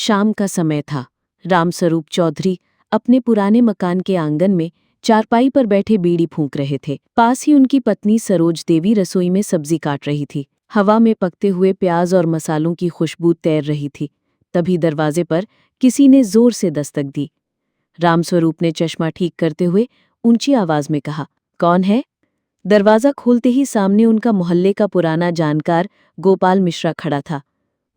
शाम का समय था। रामस्वरूप चौधरी अपने पुराने मकान के आंगन में चारपाई पर बैठे बीड़ी फूंक रहे थे। पास ही उनकी पत्नी सरोज देवी रसोई में सब्जी काट रही थी। हवा में पकते हुए प्याज और मसालों की खुशबू तैर रही थी। तभी दरवाजे पर किसी ने जोर से दस्तक दी। रामस्वरूप ने चश्मा ठीक करते हुए ऊंची आवाज में कहा, कौन है? दरवाजा खोलते ही सामने उनका मोहल्ले का पुराना जानकार गोपाल मिश्रा खड़ा था।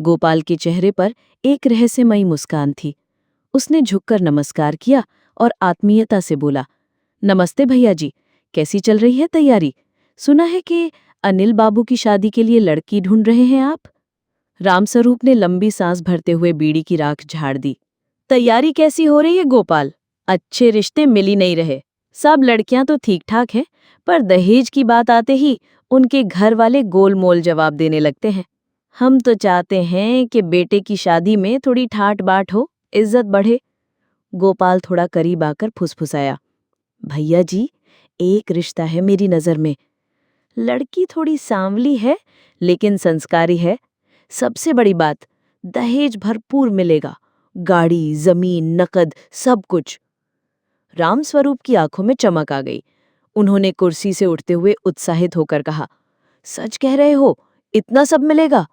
गोपाल के चेहरे पर एक रहस्यमयी मुस्कान थी। उसने झुककर नमस्कार किया और आत्मीयता से बोला, नमस्ते भैया जी, कैसी चल रही है तैयारी? सुना है कि अनिल बाबू की शादी के लिए लड़की ढूंढ रहे हैं आप? रामस्वरूप ने लंबी सांस भरते हुए बीड़ी की राख झाड़ दी। तैयारी कैसी हो रही है गोपाल? अच्छे रिश्ते मिल ही नहीं रहे। सब लड़कियां तो ठीक ठाक हैं, पर दहेज की बात आते ही उनके घर वाले गोलमोल जवाब देने लगते हैं। हम तो चाहते हैं कि बेटे की शादी में थोड़ी ठाट बाट हो, इज्जत बढ़े। गोपाल थोड़ा करीब आकर फुसफुसाया, भैया जी, एक रिश्ता है मेरी नजर में। लड़की थोड़ी सांवली है, लेकिन संस्कारी है। सबसे बड़ी बात, दहेज भरपूर मिलेगा, गाड़ी, जमीन, नकद, सब कुछ। रामस्वरूप की आंखों में चमक आ गई। उन्होंने कुर्सी से उठते हुए उत्साहित होकर कहा, सच कह रहे हो? इतना सब मिलेगा?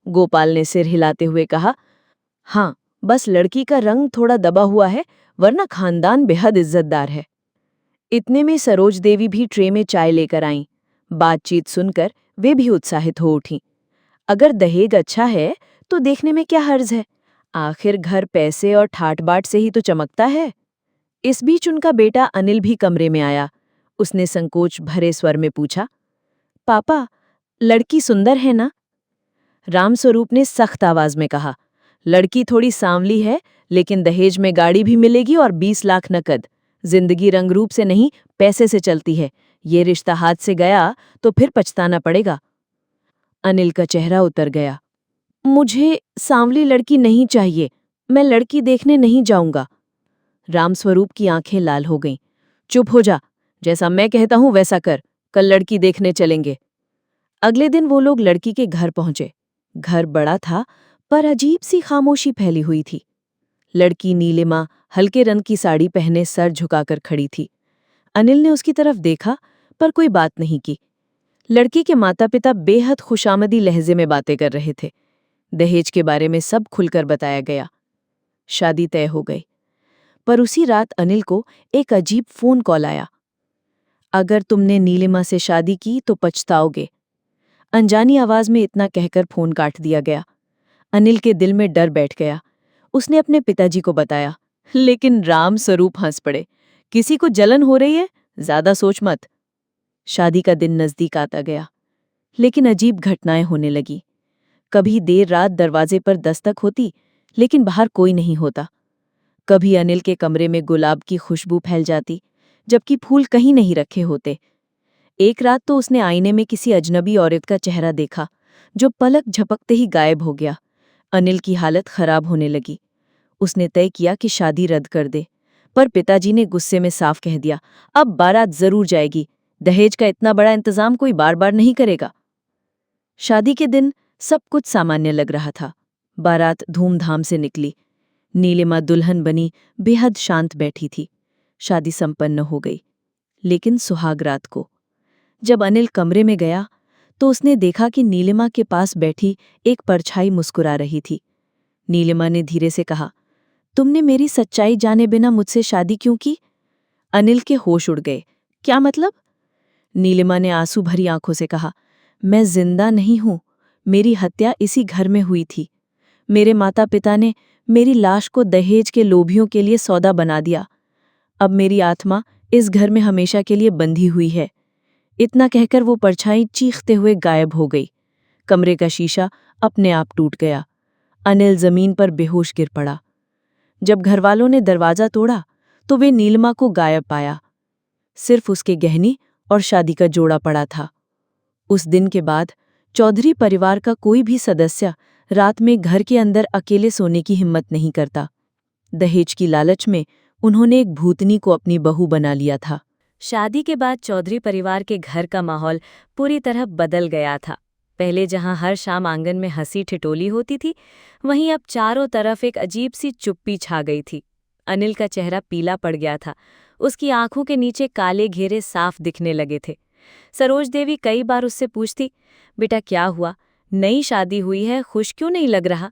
गोपाल ने सिर हिलाते हुए कहा, हाँ, बस लड़की का रंग थोड़ा दबा हुआ है, वरना खानदान बेहद इज्जतदार है। इतने में सरोज देवी भी ट्रे में चाय लेकर आईं। बातचीत सुनकर वे भी उत्साहित हो उठीं। अगर दहेज अच्छा है तो देखने में क्या हर्ज है? आखिर घर पैसे और ठाट बाट से ही तो चमकता है। इस बीच उनका बेटा अनिल भी कमरे में आया। उसने संकोच भरे स्वर में पूछा, पापा, लड़की सुंदर है ना? रामस्वरूप ने सख्त आवाज में कहा, लड़की थोड़ी सांवली है, लेकिन दहेज में गाड़ी भी मिलेगी और 20 लाख नकद। जिंदगी रंगरूप से नहीं, पैसे से चलती है। ये रिश्ता हाथ से गया तो फिर पछताना पड़ेगा। अनिल का चेहरा उतर गया। मुझे सांवली लड़की नहीं चाहिए, मैं लड़की देखने नहीं जाऊंगा। रामस्वरूप की आंखें लाल हो गईं। चुप हो जा, जैसा मैं कहता हूं वैसा कर, कल लड़की देखने चलेंगे। अगले दिन वो लोग लड़की के घर पहुंचे। घर बड़ा था, पर अजीब सी खामोशी फैली हुई थी। लड़की नीलिमा हल्के रंग की साड़ी पहने सर झुकाकर खड़ी थी। अनिल ने उसकी तरफ देखा, पर कोई बात नहीं की। लड़की के माता पिता बेहद खुशामदी लहजे में बातें कर रहे थे। दहेज के बारे में सब खुलकर बताया गया। शादी तय हो गई। पर उसी रात अनिल को एक अजीब फोन कॉल आया। अगर तुमने नीलिमा से शादी की तो पछताओगे। अनजानी आवाज में इतना कहकर फोन काट दिया गया। अनिल के दिल में डर बैठ गया। उसने अपने पिताजी को बताया, लेकिन रामस्वरूप हंस पड़े। किसी को जलन हो रही है? ज्यादा सोच मत। शादी का दिन नजदीक आता गया, लेकिन अजीब घटनाएं होने लगी। कभी देर रात दरवाजे पर दस्तक होती, लेकिन बाहर कोई नहीं होता। कभी अनिल के कमरे में गुलाब की खुशबू फैल जाती, जबकि फूल कहीं नहीं रखे होते। एक रात तो उसने आईने में किसी अजनबी औरत का चेहरा देखा, जो पलक झपकते ही गायब हो गया। अनिल की हालत खराब होने लगी। उसने तय किया कि शादी रद्द कर दे, पर पिताजी ने गुस्से में साफ कह दिया, अब बारात जरूर जाएगी। दहेज का इतना बड़ा इंतजाम कोई बार बार नहीं करेगा। शादी के दिन सब कुछ सामान्य लग रहा था। बारात धूमधाम से निकली। नीलिमा दुल्हन बनी बेहद शांत बैठी थी। शादी संपन्न हो गई। लेकिन सुहाग रात को जब अनिल कमरे में गया तो उसने देखा कि नीलिमा के पास बैठी एक परछाई मुस्कुरा रही थी। नीलिमा ने धीरे से कहा, तुमने मेरी सच्चाई जाने बिना मुझसे शादी क्यों की? अनिल के होश उड़ गए। क्या मतलब? नीलिमा ने आंसू भरी आंखों से कहा, मैं जिंदा नहीं हूं। मेरी हत्या इसी घर में हुई थी। मेरे माता पिता ने मेरी लाश को दहेज के लोभियों के लिए सौदा बना दिया। अब मेरी आत्मा इस घर में हमेशा के लिए बंधी हुई है। इतना कहकर वो परछाई चीखते हुए गायब हो गई। कमरे का शीशा अपने आप टूट गया। अनिल जमीन पर बेहोश गिर पड़ा। जब घरवालों ने दरवाजा तोड़ा तो वे नीलिमा को गायब पाया। सिर्फ उसके गहनी और शादी का जोड़ा पड़ा था। उस दिन के बाद चौधरी परिवार का कोई भी सदस्य रात में घर के अंदर अकेले सोने की हिम्मत नहीं करता। दहेज की लालच में उन्होंने एक भूतनी को अपनी बहू बना लिया था। शादी के बाद चौधरी परिवार के घर का माहौल पूरी तरह बदल गया था। पहले जहां हर शाम आंगन में हंसी ठिठोली होती थी, वहीं अब चारों तरफ एक अजीब सी चुप्पी छा गई थी। अनिल का चेहरा पीला पड़ गया था। उसकी आंखों के नीचे काले घेरे साफ दिखने लगे थे। सरोज देवी कई बार उससे पूछती, बेटा क्या हुआ, नई शादी हुई है, खुश क्यों नहीं लग रहा?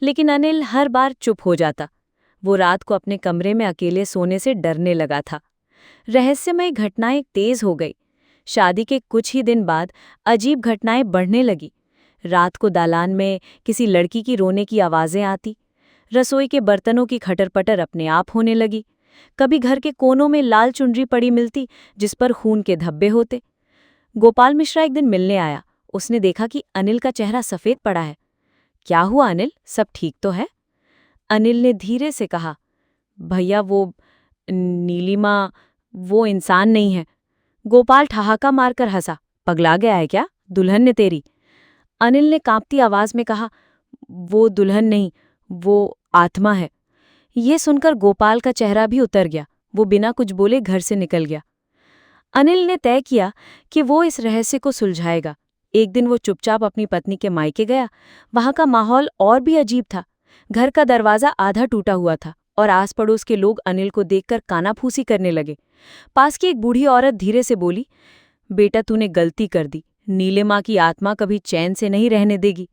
लेकिन अनिल हर बार चुप हो जाता। वो रात को अपने कमरे में अकेले सोने से डरने लगा था। रहस्यमय घटनाएं तेज हो गई। शादी के कुछ ही दिन बाद अजीब घटनाएं बढ़ने लगी। रात को दालान में किसी लड़की की रोने की आवाजें आती। रसोई के बर्तनों की खटर-पटर अपने आप होने लगी। कभी घर के कोनों में लाल चुनरी पड़ी मिलती, जिस पर खून के धब्बे होते। गोपाल मिश्रा एक दिन मिलने आया। उसने देखा कि अनिल का चेहरा सफेद पड़ा है। क्या हुआ अनिल, सब ठीक तो है? अनिल ने धीरे से कहा, भैया वो नीलिमा, वो इंसान नहीं है। गोपाल ठहाका मारकर हंसा। पगला गया है क्या? दुल्हन ने तेरी? अनिल ने कांपती आवाज में कहा, वो दुल्हन नहीं, वो आत्मा है। ये सुनकर गोपाल का चेहरा भी उतर गया। वो बिना कुछ बोले घर से निकल गया। अनिल ने तय किया कि वो इस रहस्य को सुलझाएगा। एक दिन वो चुपचाप अपनी पत्नी के मायके गया। वहां का माहौल और भी अजीब था। घर का दरवाजा आधा टूटा हुआ था और आस पड़ोस के लोग अनिल को देखकर कानाफूसी करने लगे। पास की एक बूढ़ी औरत धीरे से बोली, बेटा तूने गलती कर दी, नीलिमा की आत्मा कभी चैन से नहीं रहने देगी।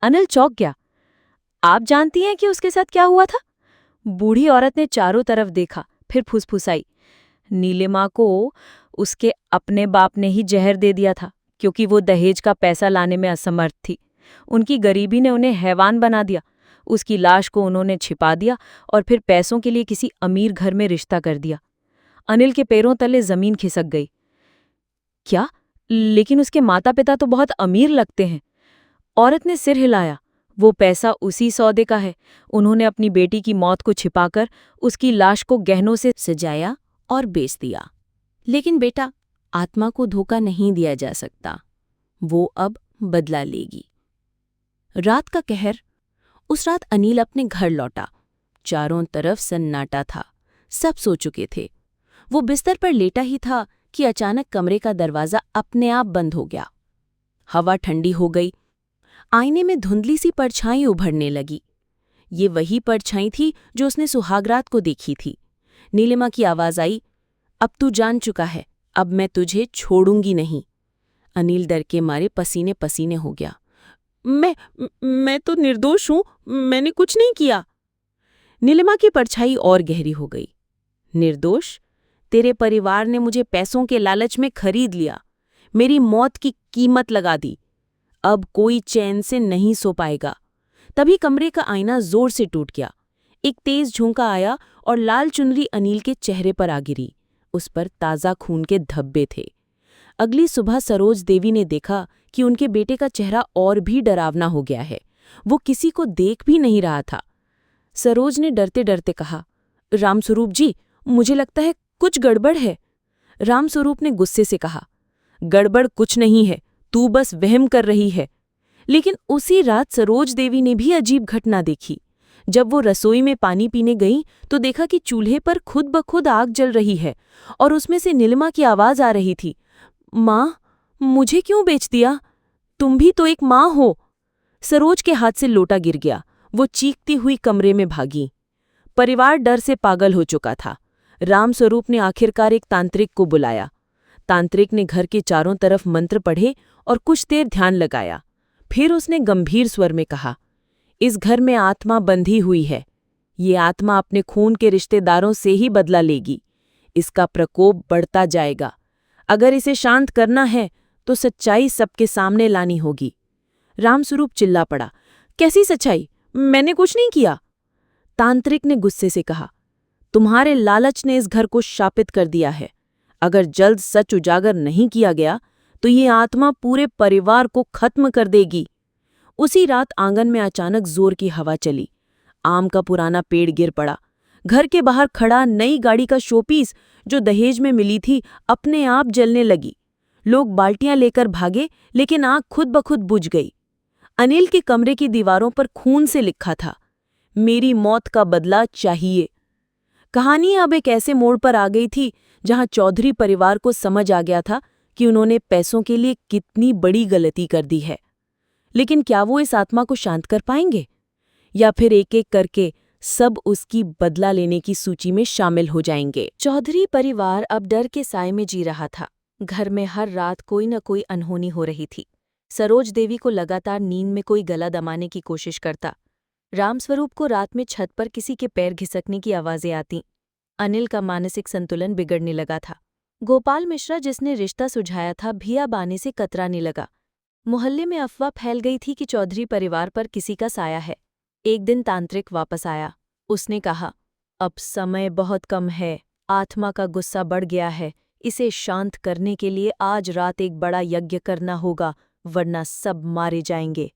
अनिल चौंक गया। आप जानती हैं कि उसके साथ क्या हुआ था? बूढ़ी औरत ने चारों तरफ देखा, फिर फुसफुसाई, नीलिमा को उसके अपने बाप ने ही जहर दे दिया था, क्योंकि वो दहेज का पैसा लाने में असमर्थ थी। उनकी गरीबी ने उन्हें हैवान बना दिया। उसकी लाश को उन्होंने छिपा दिया और फिर पैसों के लिए किसी अमीर घर में रिश्ता कर दिया। अनिल के पैरों तले जमीन खिसक गई। क्या? लेकिन उसके माता पिता तो बहुत अमीर लगते हैं। औरत ने सिर हिलाया। वो पैसा उसी सौदे का है। उन्होंने अपनी बेटी की मौत को छिपाकर उसकी लाश को गहनों से सजाया और बेच दिया। लेकिन बेटा, आत्मा को धोखा नहीं दिया जा सकता। वो अब बदला लेगी। रात का कहर। उस रात अनिल अपने घर लौटा। चारों तरफ सन्नाटा था। सब सो चुके थे। वो बिस्तर पर लेटा ही था कि अचानक कमरे का दरवाजा अपने आप बंद हो गया। हवा ठंडी हो गई। आईने में धुंधली सी परछाई उभरने लगी। ये वही परछाई थी जो उसने सुहागरात को देखी थी। नीलिमा की आवाज आई, अब तू जान चुका है, अब मैं तुझे छोड़ूंगी नहीं। अनिल डर के मारे पसीने पसीने हो गया। मैं तो निर्दोष हूं, मैंने कुछ नहीं किया। नीलिमा की परछाई और गहरी हो गई। निर्दोष? तेरे परिवार ने मुझे पैसों के लालच में खरीद लिया, मेरी मौत की कीमत लगा दी। अब कोई चैन से नहीं सो पाएगा। तभी कमरे का आईना जोर से टूट गया। एक तेज झोंका आया और लाल चुनरी अनिल के चेहरे पर आ गिरी। उस पर ताज़ा खून के धब्बे थे। अगली सुबह सरोज देवी ने देखा कि उनके बेटे का चेहरा और भी डरावना हो गया है। वो किसी को देख भी नहीं रहा था। सरोज ने डरते डरते कहा, रामस्वरूप जी, मुझे लगता है कुछ गड़बड़ है। रामस्वरूप ने गुस्से से कहा, गड़बड़ कुछ नहीं है, तू बस वहम कर रही है। लेकिन उसी रात सरोज देवी ने भी अजीब घटना देखी। जब वो रसोई में पानी पीने गई तो देखा कि चूल्हे पर खुद ब खुद आग जल रही है और उसमें से नीलिमा की आवाज आ रही थी, माँ, मुझे क्यों बेच दिया? तुम भी तो एक माँ हो। सरोज के हाथ से लोटा गिर गया। वो चीखती हुई कमरे में भागी। परिवार डर से पागल हो चुका था। रामस्वरूप ने आखिरकार एक तांत्रिक को बुलाया। तांत्रिक ने घर के चारों तरफ मंत्र पढ़े और कुछ देर ध्यान लगाया। फिर उसने गंभीर स्वर में कहा, इस घर में आत्मा बंधी हुई है। ये आत्मा अपने खून के रिश्तेदारों से ही बदला लेगी। इसका प्रकोप बढ़ता जाएगा। अगर इसे शांत करना है तो सच्चाई सबके सामने लानी होगी। रामस्वरूप चिल्ला पड़ा, कैसी सच्चाई? मैंने कुछ नहीं किया। तांत्रिक ने गुस्से से कहा, तुम्हारे लालच ने इस घर को शापित कर दिया है। अगर जल्द सच उजागर नहीं किया गया तो ये आत्मा पूरे परिवार को खत्म कर देगी। उसी रात आंगन में अचानक जोर की हवा चली। आम का पुराना पेड़ गिर पड़ा। घर के बाहर खड़ा नई गाड़ी का शोपीस जो दहेज में मिली थी अपने आप जलने लगी। लोग बाल्टियां लेकर भागे, लेकिन आग खुद ब खुद बुझ गई। अनिल के कमरे की दीवारों पर खून से लिखा था, मेरी मौत का बदला चाहिए। कहानी अब एक ऐसे मोड़ पर आ गई थी जहां चौधरी परिवार को समझ आ गया था कि उन्होंने पैसों के लिए कितनी बड़ी गलती कर दी है। लेकिन क्या वो इस आत्मा को शांत कर पाएंगे, या फिर एक एक करके सब उसकी बदला लेने की सूची में शामिल हो जाएंगे। चौधरी परिवार अब डर के साए में जी रहा था। घर में हर रात कोई न कोई अनहोनी हो रही थी। सरोज देवी को लगातार नींद में कोई गला दबाने की कोशिश करता। रामस्वरूप को रात में छत पर किसी के पैर घिसकने की आवाजें आतीं। अनिल का मानसिक संतुलन बिगड़ने लगा था। गोपाल मिश्रा, जिसने रिश्ता सुझाया था, भिया बाने से कतराने लगा। मोहल्ले में अफवाह फैल गई थी कि चौधरी परिवार पर किसी का साया है। एक दिन तांत्रिक वापस आया। उसने कहा, अब समय बहुत कम है, आत्मा का गुस्सा बढ़ गया है, इसे शांत करने के लिए आज रात एक बड़ा यज्ञ करना होगा, वरना सब मारे जाएंगे।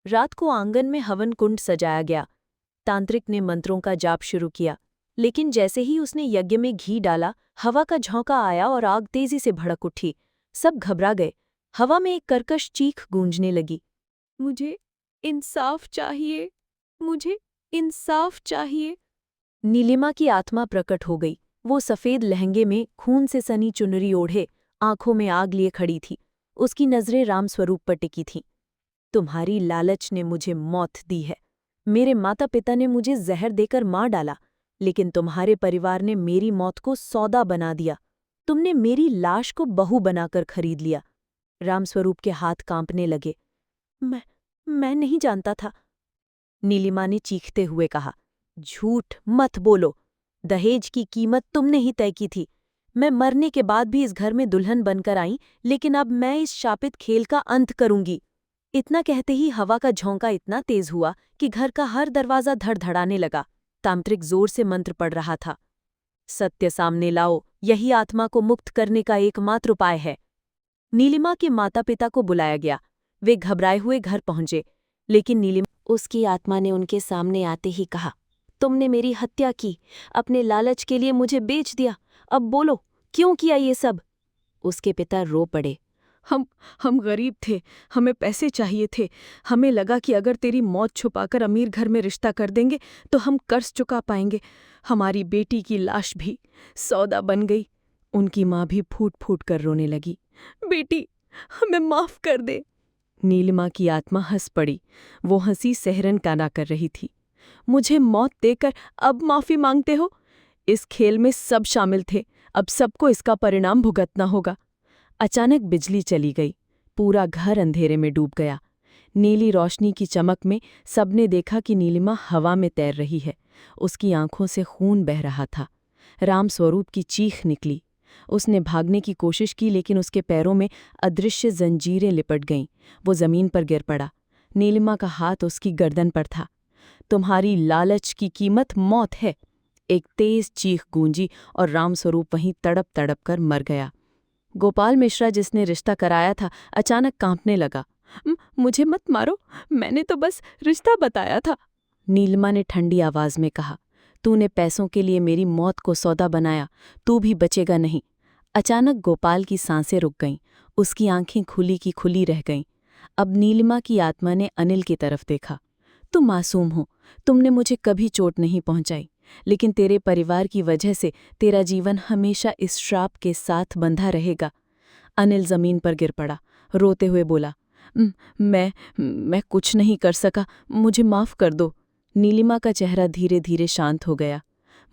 रात को आंगन में हवन कुंड सजाया गया। तांत्रिक ने मंत्रों का जाप शुरू किया, लेकिन जैसे ही उसने यज्ञ में घी डाला, हवा का झोंका आया और आग तेजी से भड़क उठी। सब घबरा गए। हवा में एक कर्कश चीख गूंजने लगी, मुझे इंसाफ चाहिए, मुझे इंसाफ चाहिए। नीलिमा की आत्मा प्रकट हो गई। वो सफेद लहंगे में खून से सनी चुनरी ओढ़े, आंखों में आग लिए खड़ी थी। उसकी नजरें रामस्वरूप पर टिकी थीं। तुम्हारी लालच ने मुझे मौत दी है। मेरे माता पिता ने मुझे जहर देकर मार डाला, लेकिन तुम्हारे परिवार ने मेरी मौत को सौदा बना दिया। तुमने मेरी लाश को बहू बनाकर खरीद लिया। रामस्वरूप के हाथ कांपने लगे। मैं नहीं जानता था, नीलिमा ने चीखते हुए कहा। झूठ मत बोलो। दहेज की कीमत तुमने ही तय की थी। मैं मरने के बाद भी इस घर में दुल्हन बनकर आई, लेकिन अब मैं इस शापित खेल का अंत करूंगी। इतना कहते ही हवा का झोंका इतना तेज हुआ कि घर का हर दरवाजा धड़धड़ाने लगा। तांत्रिक जोर से मंत्र पढ़ रहा था। सत्य सामने लाओ, यही आत्मा को मुक्त करने का एकमात्र उपाय है। नीलिमा के माता पिता को बुलाया गया। वे घबराए हुए घर पहुंचे, लेकिन नीलिमा उसकी आत्मा ने उनके सामने आते ही कहा, तुमने मेरी हत्या की, अपने लालच के लिए मुझे बेच दिया। अब बोलो, क्यों किया ये सब? उसके पिता रो पड़े। हम गरीब थे, हमें पैसे चाहिए थे। हमें लगा कि अगर तेरी मौत छुपाकर अमीर घर में रिश्ता कर देंगे तो हम कर्ज चुका पाएंगे। हमारी बेटी की लाश भी सौदा बन गई। उनकी माँ भी फूट फूट कर रोने लगी। बेटी, हमें माफ कर दे। नीलिमा की आत्मा हंस पड़ी। वो हंसी सहरन काना कर रही थी। मुझे मौत देकर अब माफी मांगते हो? इस खेल में सब शामिल थे, अब सबको इसका परिणाम भुगतना होगा। अचानक बिजली चली गई। पूरा घर अंधेरे में डूब गया। नीली रोशनी की चमक में सबने देखा कि नीलिमा हवा में तैर रही है। उसकी आंखों से खून बह रहा था। रामस्वरूप की चीख निकली। उसने भागने की कोशिश की, लेकिन उसके पैरों में अदृश्य जंजीरें लिपट गईं। वो जमीन पर गिर पड़ा। नीलिमा का हाथ उसकी गर्दन पर था। तुम्हारी लालच की कीमत मौत है। एक तेज चीख गूंजी और रामस्वरूप वहीं तड़प तड़प कर मर गया। गोपाल मिश्रा, जिसने रिश्ता कराया था, अचानक कांपने लगा। मुझे मत मारो, मैंने तो बस रिश्ता बताया था। नीलिमा ने ठंडी आवाज में कहा, तूने पैसों के लिए मेरी मौत को सौदा बनाया, तू भी बचेगा नहीं। अचानक गोपाल की सांसें रुक गईं। उसकी आंखें खुली की खुली रह गईं। अब नीलिमा की आत्मा ने अनिल की तरफ देखा। तुम मासूम हो, तुमने मुझे कभी चोट नहीं पहुंचाई, लेकिन तेरे परिवार की वजह से तेरा जीवन हमेशा इस श्राप के साथ बंधा रहेगा। अनिल जमीन पर गिर पड़ा, रोते हुए बोला, मैं कुछ नहीं कर सका, मुझे माफ कर दो। नीलिमा का चेहरा धीरे धीरे शांत हो गया।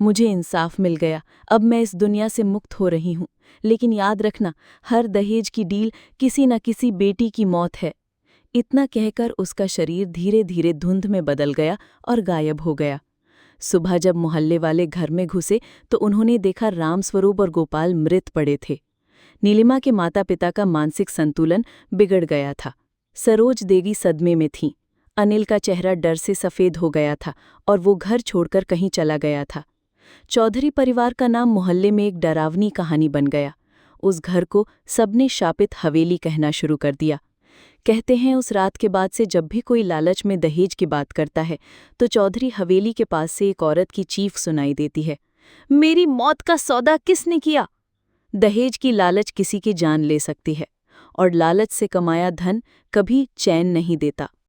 मुझे इंसाफ मिल गया, अब मैं इस दुनिया से मुक्त हो रही हूँ, लेकिन याद रखना, हर दहेज की डील किसी न किसी बेटी की मौत है। इतना कहकर उसका शरीर धीरे धीरे धुंध में बदल गया और गायब हो गया। सुबह जब मोहल्ले वाले घर में घुसे तो उन्होंने देखा रामस्वरूप और गोपाल मृत पड़े थे। नीलिमा के माता पिता का मानसिक संतुलन बिगड़ गया था। सरोज देवी सदमे में थीं। अनिल का चेहरा डर से सफ़ेद हो गया था और वो घर छोड़कर कहीं चला गया था। चौधरी परिवार का नाम मोहल्ले में एक डरावनी कहानी बन गया। उस घर को सबने शापित हवेली कहना शुरू कर दिया। कहते हैं उस रात के बाद से जब भी कोई लालच में दहेज की बात करता है तो चौधरी हवेली के पास से एक औरत की चीख सुनाई देती है, मेरी मौत का सौदा किसने किया? दहेज की लालच किसी की जान ले सकती है और लालच से कमाया धन कभी चैन नहीं देता।